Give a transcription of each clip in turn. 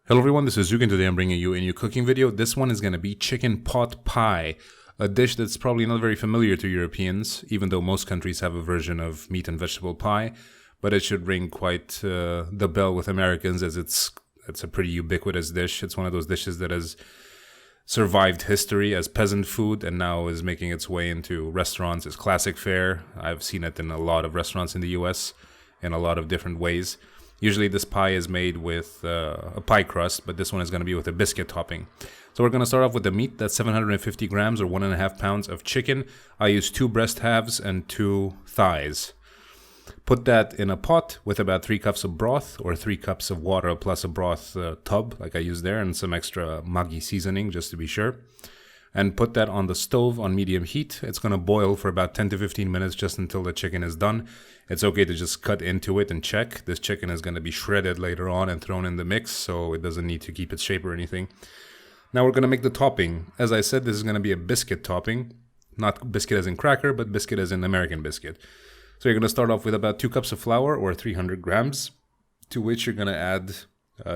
Hello everyone, this is Zooc and today I'm bringing you a new cooking video. This one is going to be chicken pot pie, a dish that's probably not very familiar to Europeans, even though most countries have a version of meat and vegetable pie, but it should ring quite the bell with Americans as it's a pretty ubiquitous dish. It's one of those dishes that has survived history as peasant food and now is making its way into restaurants as classic fare. I've seen it in a lot of restaurants in the US in a lot of different ways. Usually this pie is made with a pie crust, but this one is going to be with a biscuit topping. So we're going to start off with the meat. That's 750 grams or 1.5 pounds of chicken. I use 2 breast halves and 2 thighs. Put that in a pot with about 3 cups of broth or 3 cups of water plus a broth tub like I used there and some extra Maggi seasoning just to be sure. And put that on the stove on medium heat. It's going to boil for about 10 to 15 minutes just until the chicken is done. It's okay to just cut into it and check. This chicken is going to be shredded later on and thrown in the mix, so it doesn't need to keep its shape or anything. Now we're going to make the topping. As I said, this is going to be a biscuit topping. Not biscuit as in cracker, but biscuit as in American biscuit. So you're going to start off with about 2 cups of flour or 300 grams, to which you're going to add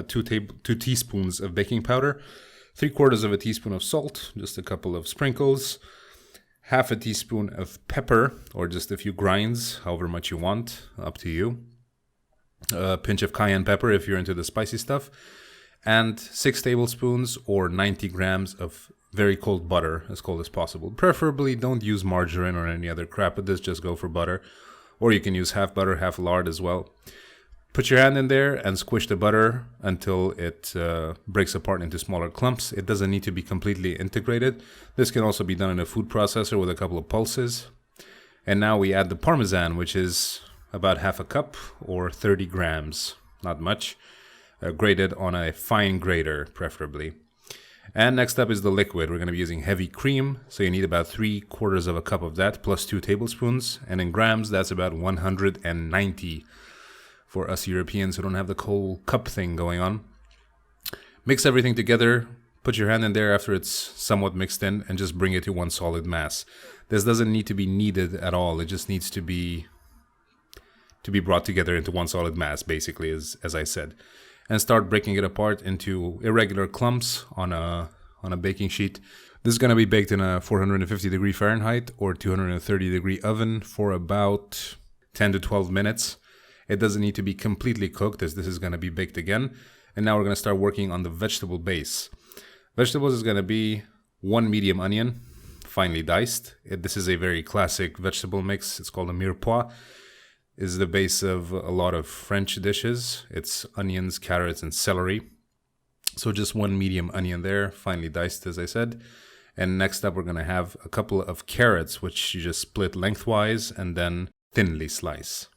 2 teaspoons of baking powder, 3/4 of a teaspoon of salt, just a couple of sprinkles, half a teaspoon of pepper, or just a few grinds, however much you want, up to you. A pinch of cayenne pepper if you're into the spicy stuff, and 6 tablespoons or 90 grams of very cold butter, as cold as possible. Preferably don't use margarine or any other crap, but just go for butter. Or you can use half butter, half lard as well. Put your hand in there and squish the butter until it breaks apart into smaller clumps. It doesn't need to be completely integrated. This can also be done in a food processor with a couple of pulses. And now we add the Parmesan, which is about half a cup or 30 grams. Not much. Grated on a fine grater, preferably. And next up is the liquid. We're going to be using heavy cream. So you need about 3/4 of a cup of that plus 2 tablespoons. And in grams, that's about 190 for us Europeans who don't have the whole cup thing going on. Mix everything together, put your hand in there after it's somewhat mixed in, and just bring it to one solid mass. This doesn't need to be kneaded at all. It just needs to be brought together into one solid mass, basically, as I said. And start breaking it apart into irregular clumps on a baking sheet. This is going to be baked in a 450 degree Fahrenheit or 230 degree oven for about 10 to 12 minutes. It doesn't need to be completely cooked as this is going to be baked again. And now we're going to start working on the vegetable base. Vegetables is going to be 1 medium onion, finely diced. This is a very classic vegetable mix. It's called a mirepoix. Is the base of a lot of French dishes. It's onions, carrots, and celery. So just 1 medium onion there, finely diced as I said. And next up we're going to have a couple of carrots, which you just split lengthwise and then thinly slice.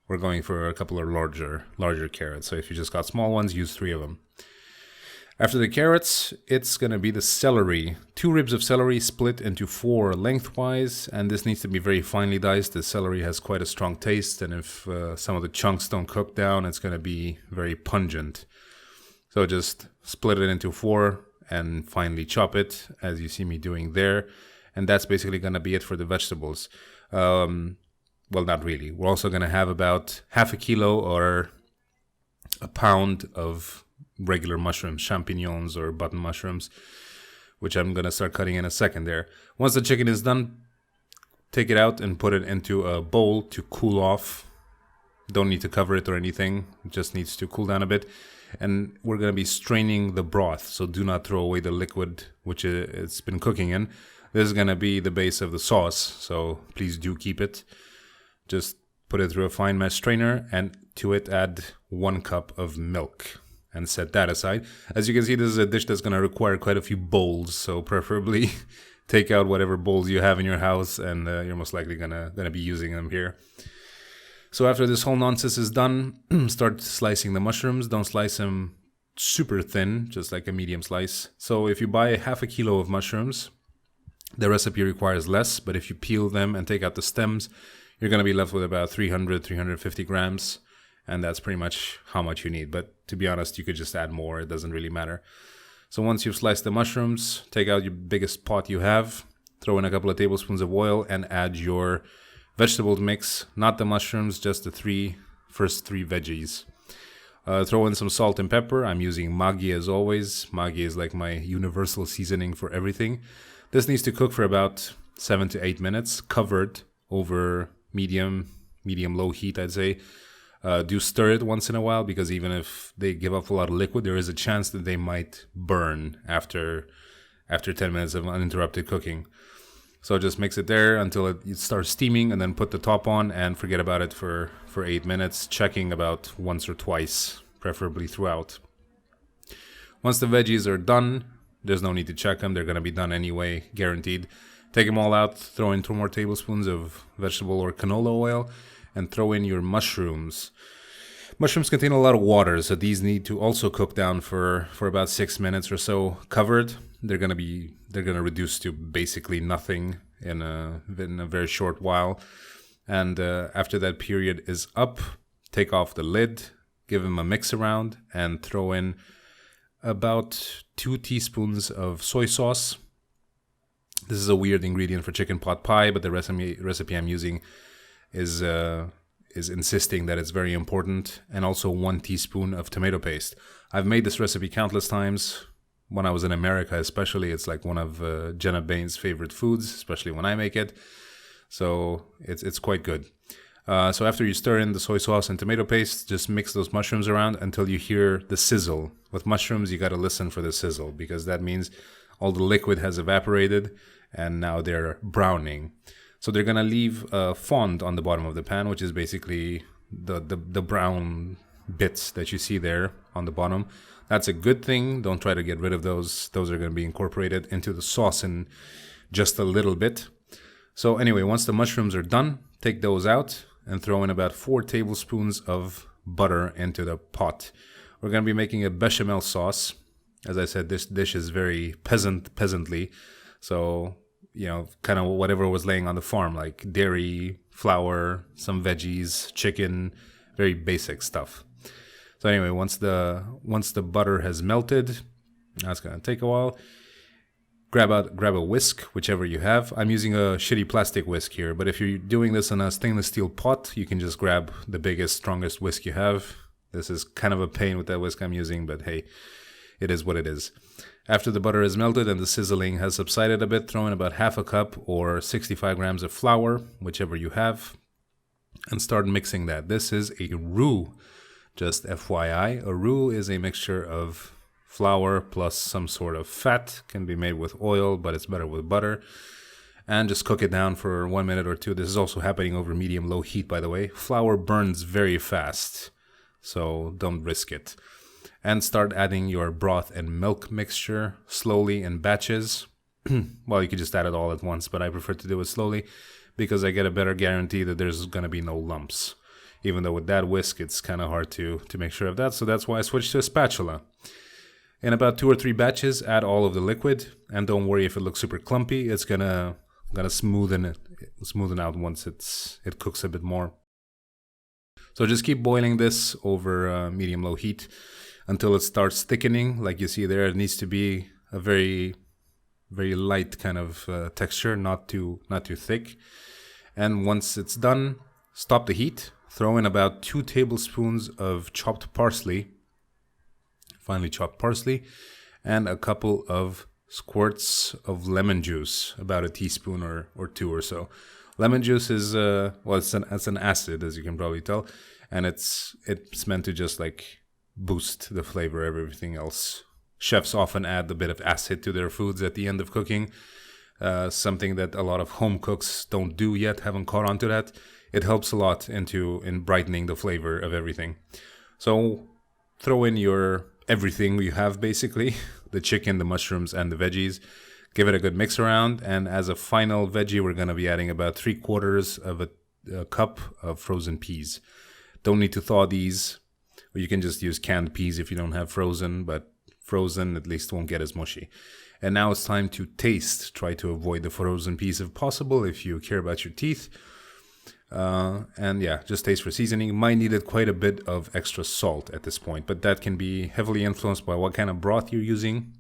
We're going for a couple of larger carrots. So if you just got small ones, use 3 of them. After the carrots, it's going to be the celery. 2 ribs of celery split into 4 lengthwise. And this needs to be very finely diced. The celery has quite a strong taste. And if some of the chunks don't cook down, it's going to be very pungent. So just split it into 4 and finely chop it, as you see me doing there. And that's basically going to be it for the vegetables. Well, not really. We're also going to have about half a kilo or a pound of regular mushrooms, champignons or button mushrooms, which I'm going to start cutting in a second there. Once the chicken is done, take it out and put it into a bowl to cool off. Don't need to cover it or anything. It just needs to cool down a bit. And we're going to be straining the broth, so do not throw away the liquid which it's been cooking in. This is going to be the base of the sauce, so please do keep it. Just put it through a fine mesh strainer and to it add 1 cup of milk and set that aside. As you can see, this is a dish that's going to require quite a few bowls, so preferably take out whatever bowls you have in your house and you're most likely gonna be using them here. So after this whole nonsense is done, start slicing the mushrooms. Don't slice them super thin, just like a medium slice. So if you buy half a kilo of mushrooms, the recipe requires less, but if you peel them and take out the stems, you're going to be left with about 350 grams, and that's pretty much how much you need. But to be honest, you could just add more. It doesn't really matter. So once you've sliced the mushrooms, take out your biggest pot you have, throw in a couple of tablespoons of oil, and add your vegetable mix, not the mushrooms, just the first three veggies. Throw in some salt and pepper. I'm using Maggi as always. Maggi is like my universal seasoning for everything. This needs to cook for about 7 to 8 minutes, covered over medium-low heat, I'd say. Do stir it once in a while, because even if they give up a lot of liquid, there is a chance that they might burn after 10 minutes of uninterrupted cooking. So just mix it there until it starts steaming, and then put the top on and forget about it for 8 minutes, checking about once or twice, preferably throughout. Once the veggies are done, there's no need to check them. They're going to be done anyway, guaranteed. Take them all out, throw in 2 more tablespoons of vegetable or canola oil, and throw in your mushrooms. Mushrooms contain a lot of water, so these need to also cook down for about 6 minutes or so, covered. They're gonna reduce to basically nothing in a very short while. And after that period is up, take off the lid, give them a mix around, and throw in about 2 teaspoons of soy sauce. This is a weird ingredient for chicken pot pie, but the recipe I'm using is insisting that it's very important, and also 1 teaspoon of tomato paste. I've made this recipe countless times. When I was in America especially, it's like one of Jenna Bain's favorite foods, especially when I make it. So it's quite good. So after you stir in the soy sauce and tomato paste, just mix those mushrooms around until you hear the sizzle. With mushrooms, you got to listen for the sizzle, because that means all the liquid has evaporated and now they're browning. So they're going to leave a fond on the bottom of the pan, which is basically the brown bits that you see there on the bottom. That's a good thing. Don't try to get rid of those. Those are going to be incorporated into the sauce in just a little bit. So anyway, once the mushrooms are done, take those out and throw in about 4 tablespoons of butter into the pot. We're going to be making a bechamel sauce. As I said, this dish is very peasantly. So, kind of whatever was laying on the farm, like dairy, flour, some veggies, chicken, very basic stuff. So anyway, once the butter has melted, that's going to take a while. Grab a whisk, whichever you have. I'm using a shitty plastic whisk here, but if you're doing this in a stainless steel pot, you can just grab the biggest, strongest whisk you have. This is kind of a pain with that whisk I'm using, but hey, it is what it is. After the butter is melted and the sizzling has subsided a bit, throw in about half a cup or 65 grams of flour, whichever you have, and start mixing that. This is a roux, just FYI. A roux is a mixture of flour plus some sort of fat. Can be made with oil, but it's better with butter. And just cook it down for 1 minute or 2. This is also happening over medium-low heat, by the way. Flour burns very fast, so don't risk it. And start adding your broth and milk mixture slowly in batches. Well, you could just add it all at once, but I prefer to do it slowly because I get a better guarantee that there's going to be no lumps. Even though with that whisk, it's kind of hard to make sure of that, so that's why I switched to a spatula. In about 2 or 3 batches, add all of the liquid, and don't worry if it looks super clumpy. It's gonna smoothen out once it cooks a bit more. So just keep boiling this over medium-low heat until it starts thickening. Like you see there, it needs to be a very, very light kind of texture, not too thick. And once it's done, stop the heat. Throw in about 2 tablespoons of chopped parsley, finely chopped parsley, and a couple of squirts of lemon juice, about a teaspoon or 2 or so. Lemon juice is it's an acid, as you can probably tell, and it's meant to just like boost the flavor of everything else. Chefs often add a bit of acid to their foods at the end of cooking, something that a lot of home cooks don't do yet, haven't caught on to that. It helps a lot in brightening the flavor of everything. So throw in your everything you have, basically, the chicken, the mushrooms, and the veggies. Give it a good mix around, and as a final veggie, we're going to be adding about 3/4 of a cup of frozen peas. Don't need to thaw these, or you can just use canned peas if you don't have frozen, but frozen at least won't get as mushy. And now it's time to taste. Try to avoid the frozen peas if possible, if you care about your teeth. And yeah, just taste for seasoning. Might needed quite a bit of extra salt at this point, but that can be heavily influenced by what kind of broth you're using,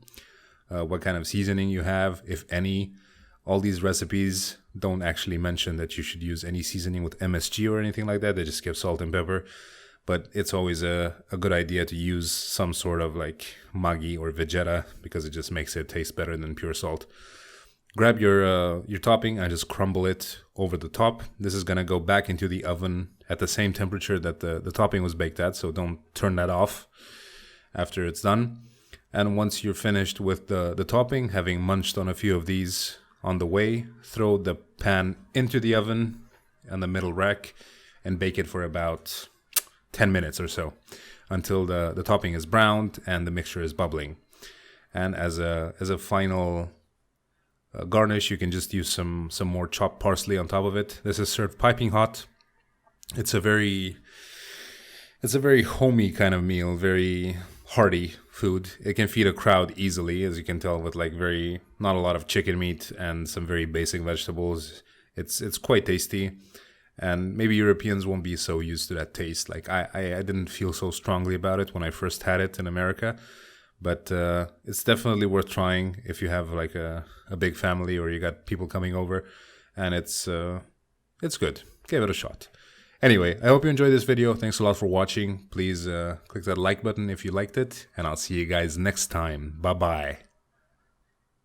what kind of seasoning you have, if any. All these recipes don't actually mention that you should use any seasoning with MSG or anything like that. They just give salt and pepper. but it's always a good idea to use some sort of like Maggi or Vegeta because it just makes it taste better than pure salt. Grab your topping and just crumble it over the top. This is gonna go back into the oven at the same temperature that the topping was baked at, so don't turn that off after it's done. And once you're finished with the topping, having munched on a few of these on the way, throw the pan into the oven on the middle rack and bake it for about 10 minutes or so until the topping is browned and the mixture is bubbling. And as a final garnish, you can just use some more chopped parsley on top of it. This is served piping hot. It's a very homey kind of meal, very hearty food. It can feed a crowd easily, as you can tell, with like not a lot of chicken meat and some very basic vegetables. It's quite tasty, and maybe Europeans won't be so used to that taste. Like I didn't feel so strongly about it when I first had it in America. But it's definitely worth trying if you have like a big family or you got people coming over, and it's good. Give it a shot. Anyway, I hope you enjoyed this video. Thanks a lot for watching. Please click that like button if you liked it, and I'll see you guys next time. Bye bye.